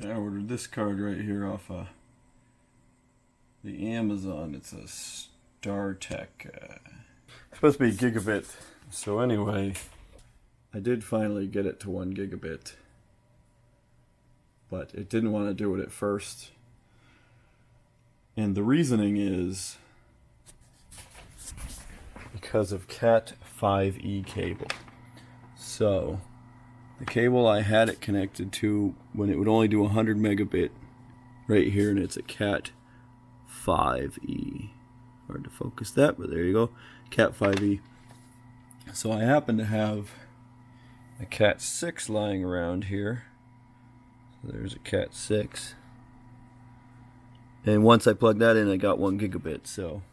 I ordered this card right here off the Amazon. It's a StarTech. It's supposed to be gigabit. So anyway, I did finally get it to 1 gigabit. But it didn't want to do it at first. And the reasoning is because of cat5e cable. So the cable I had it connected to when it would only do 100 megabit right here, and it's a cat5e. Hard to focus that, but there you go, cat5e. So I happen to have a cat6 lying around here. So there's a cat6. And once I plugged that in, I got 1 gigabit. So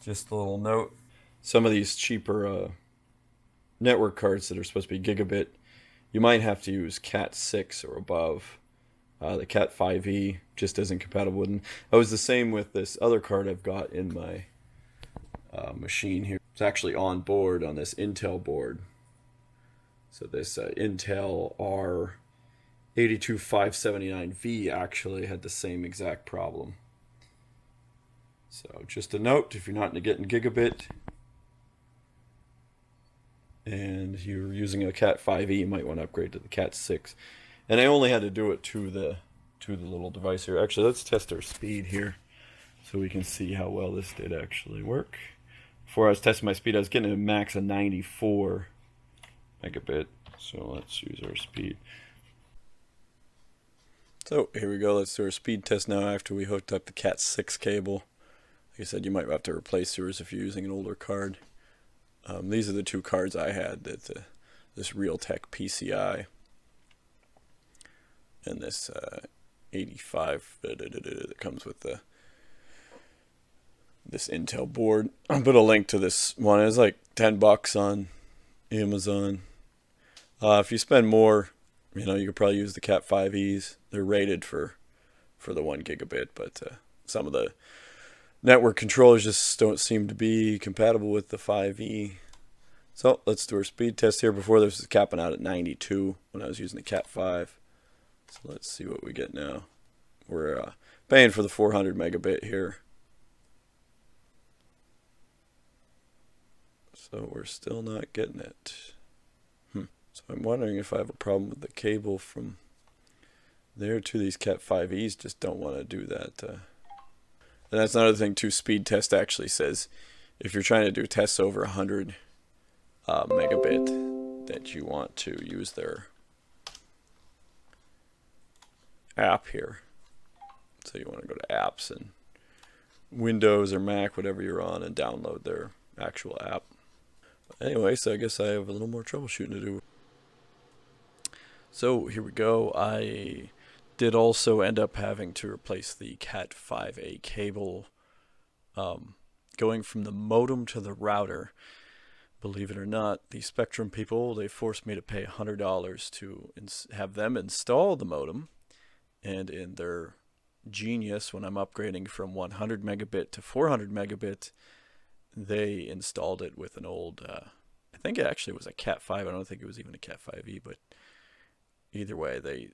just a little note. Some of these cheaper network cards that are supposed to be gigabit, you might have to use cat6 or above. The cat5e just isn't compatible with them. It was the same with this other card I've got in my machine here. It's actually on board on this Intel board. So this Intel R82579V actually had the same exact problem. So just a note, if you're not getting gigabit and you're using a cat5e, you might want to upgrade to the cat6. And I only had to do it to the little device here. Actually, let's test our speed here so we can see how well this did actually work. Before I was testing my speed, I was getting a max of 94 megabit. So let's use our speed. So here we go. Let's do our speed test now after we hooked up the cat6 cable. Like I said, you might have to replace yours if you're using an older card. These are the two cards I had. This Realtek PCI and this 85 that comes with this Intel board. I'll put a link to this one. It's like $10 on Amazon. If you spend more, you could probably use the cat5es. They're rated for the 1 gigabit, but some of the network controllers just don't seem to be compatible with the 5e. So let's do our speed test here. Before this was capping out at 92 when I was using the cat5. So let's see what we get now. We're paying for the 400 megabit here. So we're still not getting it. So I'm wondering if I have a problem with the cable from there to these cat5es. Just don't want to do that. And that's another thing too. Speed test actually says if you're trying to do tests over 100 megabit, that you want to use their app here. So you want to go to apps and Windows or Mac, whatever you're on, and download their actual app. Anyway, so I guess I have a little more troubleshooting to do. So here we go. I did also end up having to replace the cat5e cable going from the modem to the router. Believe it or not, the Spectrum people, they forced me to pay $100 to have them install the modem. And in their genius, when I'm upgrading from 100 megabit to 400 megabit, they installed it with an old, I think it actually was a cat5. I don't think it was even a cat5e, but either way, they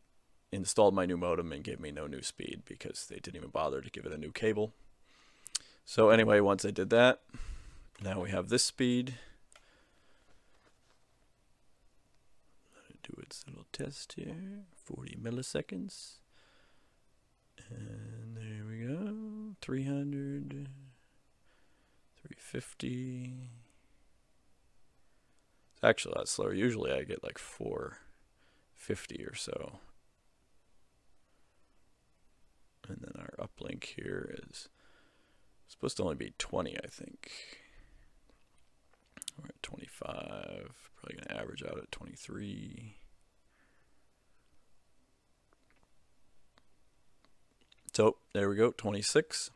installed my new modem and gave me no new speed because they didn't even bother to give it a new cable. So anyway, once I did that, now we have this speed. Let it do its little test here. 40 milliseconds. And there we go. 300. 350. It's actually a lot slower. Usually I get like 450 or so. And then our uplink here is supposed to only be 20, I think. We're at 25. Probably going to average out at 23. So there we go, 26.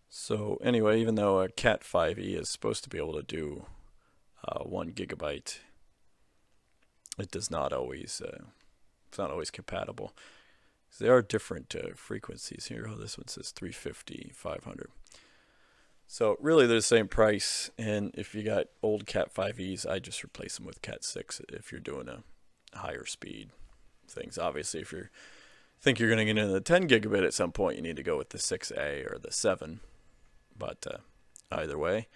So anyway, even though a cat5e is supposed to be able to do 1 gigabyte, it does not always. It's not always compatible. There are different frequencies here. Oh, this one says 350, 500. So really they're the same price, and if you got old cat5es, I just replace them with cat6 if you're doing a higher speed things. Obviously, if you think you're going to get into the 10 gigabit at some point, you need to go with the 6A or the 7. But either way,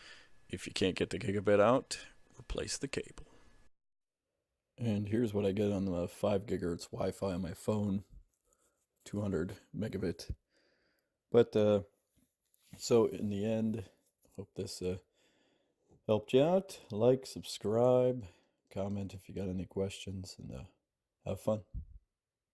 if you can't get the gigabit out, replace the cable. And here's what I get on the 5 gigahertz Wi-Fi on my phone, 200 megabit. But so in the end, hope this helped you out. Like, subscribe, comment if you got any questions, and have fun.